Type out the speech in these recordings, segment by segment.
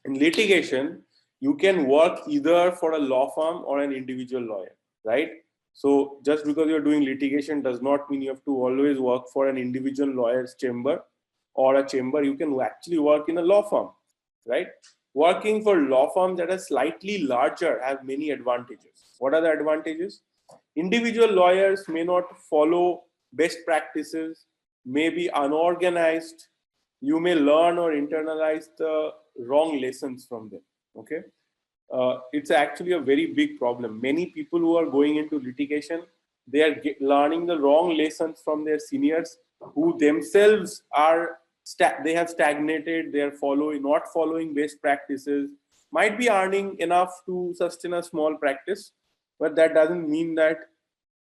In litigation, you can work either for a law firm or an individual lawyer, right? So just because you're doing litigation does not mean you have to always work for an individual lawyer's chamber or a chamber. You can actually work in a law firm, right? Working for law firms that are slightly larger have many advantages. What are the advantages? Individual lawyers may not follow best practices, may be unorganized. You may learn or internalize the wrong lessons from them. Okay, it's actually a very big problem. Many people who are going into litigation, they are learning the wrong lessons from their seniors, who themselves are they have stagnated. They are not following best practices. Might be earning enough to sustain a small practice, but that doesn't mean that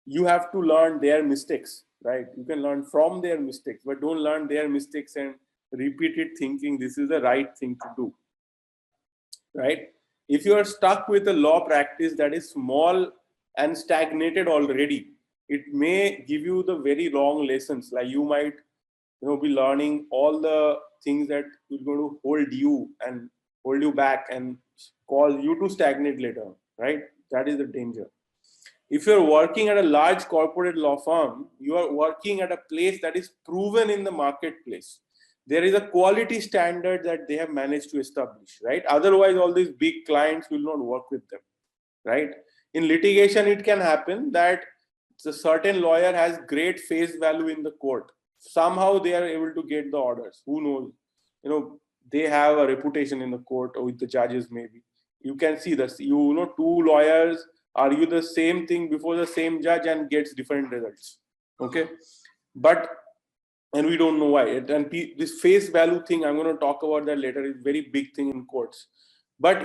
you have to learn their mistakes, right? You can learn from their mistakes, but don't learn their mistakes and repeat it thinking this is the right thing to do, right? If you are stuck with a law practice that is small and stagnated already, it may give you the very wrong lessons. Like you might, be learning all the things that are going to hold you back and cause you to stagnate later, right? That is the danger. If you're working at a large corporate law firm, you are working at a place that is proven in the marketplace. There is a quality standard that they have managed to establish, right? Otherwise, all these big clients will not work with them, right? In litigation, it can happen that a certain lawyer has great face value in the court. Somehow they are able to get the orders. Who knows? They have a reputation in the court or with the judges, maybe. You can see this. Two lawyers argue the same thing before the same judge and gets different results. Okay, and we don't know why. And this face value thing, I'm going to talk about that later, is very big thing in courts. But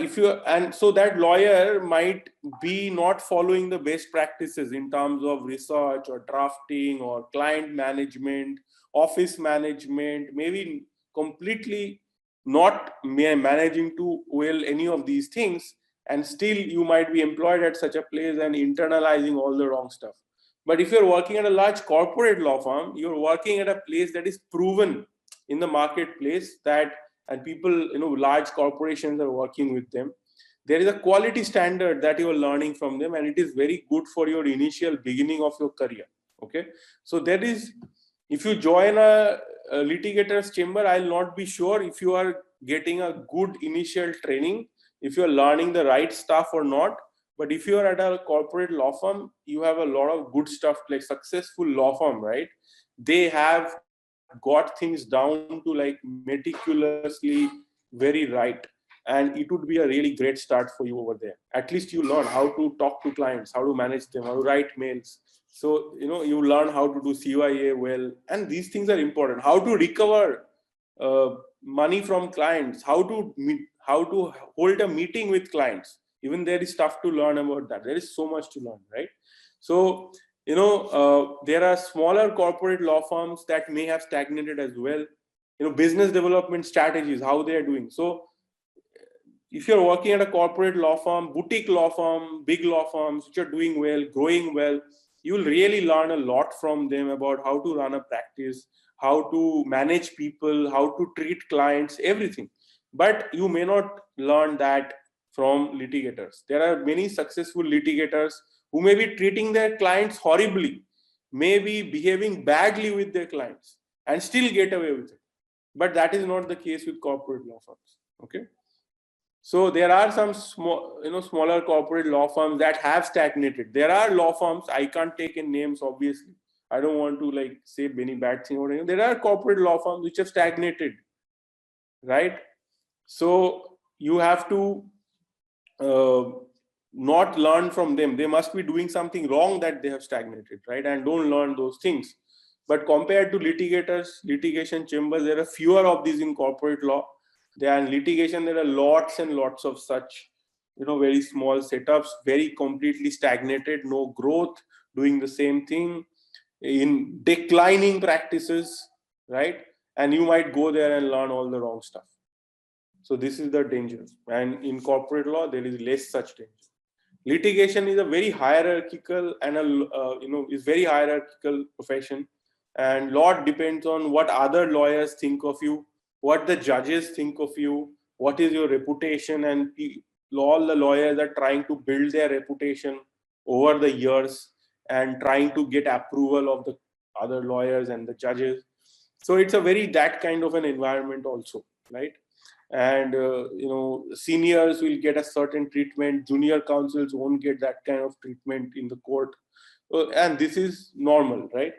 so that lawyer might be not following the best practices in terms of research or drafting or client management, office management, maybe completely not managing too well any of these things, and still you might be employed at such a place and internalizing all the wrong stuff. But if you're working at a large corporate law firm, you're working at a place that is proven in the marketplace, and people, large corporations are working with them. There is a quality standard that you are learning from them, and it is very good for your initial beginning of your career. Okay, so if you join a litigator's chamber, I'll not be sure if you are getting a good initial training, if you're learning the right stuff or not. But if you're at a corporate law firm, you have a lot of good stuff, like successful law firm, right? They have got things down to like meticulously very right. And it would be a really great start for you over there. At least you learn how to talk to clients, how to manage them, how to write mails. So, you learn how to do CYA well. And these things are important. How to recover money from clients, how to hold a meeting with clients. Even there is stuff to learn about that. There is so much to learn, right? So, there are smaller corporate law firms that may have stagnated as well. Business development strategies, how they are doing. So, if you're working at a corporate law firm, boutique law firm, big law firms which are doing well, growing well, you will really learn a lot from them about how to run a practice, how to manage people, how to treat clients, everything. But you may not learn that from litigators. There are many successful litigators who may be treating their clients horribly, may be behaving badly with their clients and still get away with it. But that is not the case with corporate law firms. Okay. So there are some smaller corporate law firms that have stagnated. There are law firms, I can't take in names, obviously. I don't want to say many bad things or anything. There are corporate law firms which have stagnated, right? So you have to not learn from them. They must be doing something wrong that they have stagnated, right? And don't learn those things. But compared to litigation chambers, there are fewer of these in corporate law. There are in litigation, there are lots and lots of such, very small setups, very completely stagnated, no growth, doing the same thing in declining practices, right? And you might go there and learn all the wrong stuff. So this is the danger. And in corporate law, there is less such danger. Litigation is a very hierarchical and is very hierarchical profession, and lot depends on what other lawyers think of you, what the judges think of you, what is your reputation, and all the lawyers are trying to build their reputation over the years and trying to get approval of the other lawyers and the judges. So it's a very that kind of an environment also, right? And seniors will get a certain treatment, junior counsels won't get that kind of treatment in the court, and this is normal, right?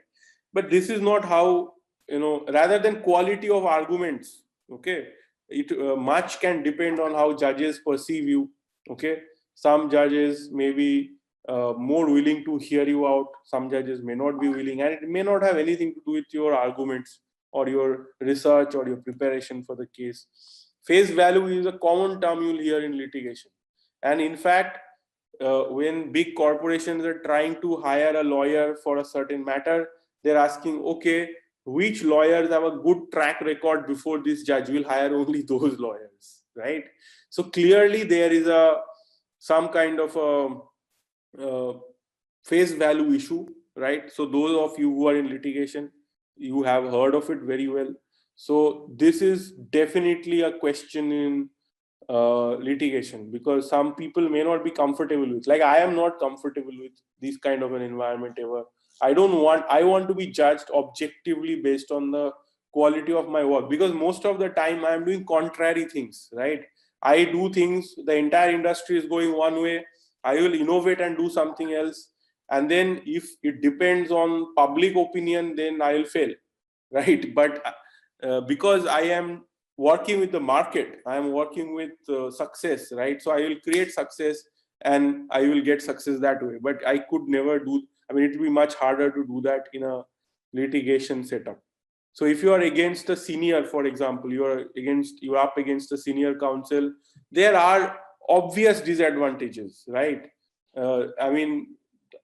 But this is not how, rather than quality of arguments, okay, it much can depend on how judges perceive you, okay. Some judges may be more willing to hear you out, some judges may not be willing, and it may not have anything to do with your arguments or your research or your preparation for the case. Face value is a common term you'll hear in litigation, and in fact, when big corporations are trying to hire a lawyer for a certain matter, they're asking, okay, which lawyers have a good track record before this judge? Will hire only those lawyers, right? So clearly there is some kind of a face value issue, right? So those of you who are in litigation, you have heard of it very well. So this is definitely a question in litigation, because some people may not be comfortable with, like I am not comfortable with this kind of an environment ever. I want to be judged objectively based on the quality of my work, because most of the time I am doing contrary things, right? I do things, the entire industry is going one way, I will innovate and do something else, and then if it depends on public opinion, then I will fail, right? But because I am working with the market, I am working with success, right? So I will create success and I will get success that way. But I could never do, I mean, it will be much harder to do that in a litigation setup. So if you are against a senior, for example, you are up against a senior counsel, there are obvious disadvantages, right? I mean,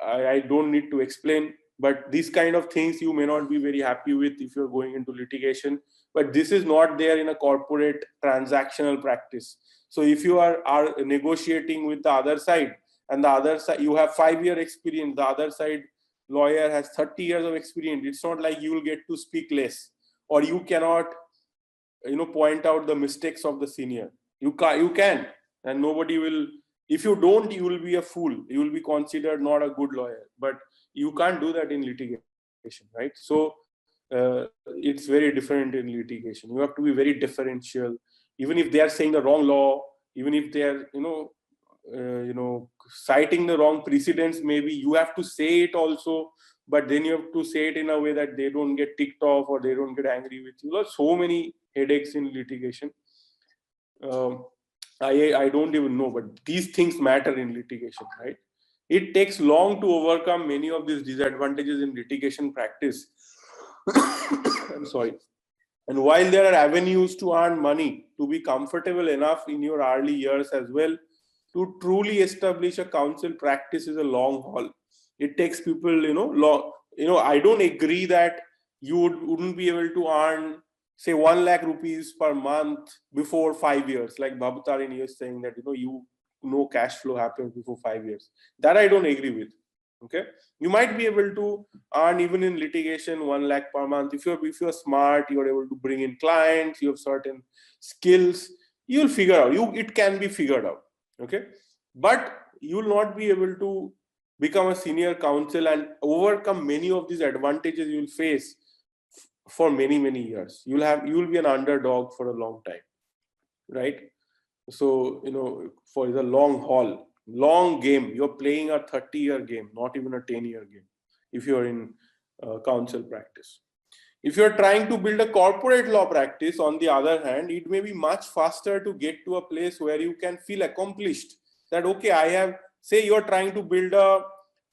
I don't need to explain, but these kind of things you may not be very happy with if you're going into litigation. But this is not there in a corporate transactional practice. So if you are negotiating with the other side, and the other side, you have 5-year experience, the other side lawyer has 30 years of experience, it's not like you will get to speak less, or you cannot point out the mistakes of the senior. You can, and nobody will. If you don't, you will be a fool, you will be considered not a good lawyer. But you can't do that in litigation, right? So it's very different in litigation. You have to be very differential, even if they are saying the wrong law, even if they are citing the wrong precedents, maybe you have to say it also, but then you have to say it in a way that they don't get ticked off or they don't get angry with you. There are so many headaches in litigation. I don't even know, but these things matter in litigation, right? It takes long to overcome many of these disadvantages in litigation practice. I'm sorry. And while there are avenues to earn money, to be comfortable enough in your early years as well, to truly establish a counsel practice is a long haul. It takes people, I don't agree that you wouldn't be able to earn, say, 1 lakh rupees per month before 5 years. Like Babutarini is saying that, no cash flow happens before 5 years. That I don't agree with. Okay, you might be able to earn even in litigation 1 lakh per month if you're smart, you're able to bring in clients, you have certain skills, you'll figure out. It can be figured out. Okay, but you will not be able to become a senior counsel and overcome many of these advantages you will face for many years. You will be an underdog for a long time, right? So for the long haul, long game, you're playing a 30-year game, not even a 10-year game if you're in counsel practice. If you're trying to build a corporate law practice, on the other hand, it may be much faster to get to a place where you can feel accomplished. That, okay, say you're trying to build a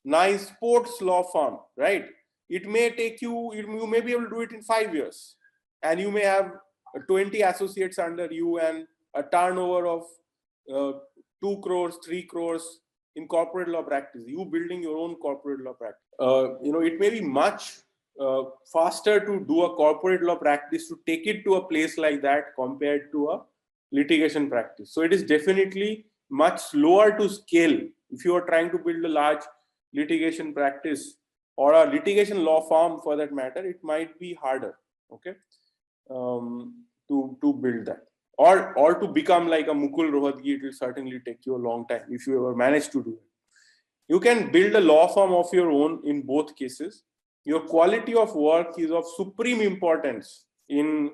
nice sports law firm, right? It may take you may be able to do it in 5 years, and you may have 20 associates under you and a turnover of 2 crores, 3 crores in corporate law practice. You building your own corporate law practice. It may be much faster to do a corporate law practice, to take it to a place like that compared to a litigation practice. So it is definitely much slower to scale. If you are trying to build a large litigation practice or a litigation law firm for that matter, it might be harder, okay, to build that. or to become like a Mukul Rohatgi, it will certainly take you a long time if you ever manage to do it. You can build a law firm of your own in both cases. Your quality of work is of supreme importance in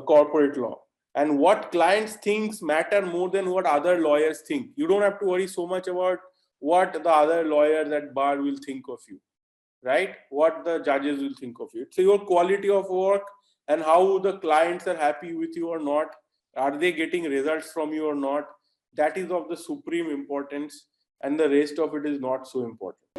corporate law. And what clients think matter more than what other lawyers think. You don't have to worry so much about what the other lawyers at bar will think of you, right? What the judges will think of you. So your quality of work and how the clients are happy with you or not, are they getting results from you or not, that is of the supreme importance, and the rest of it is not so important.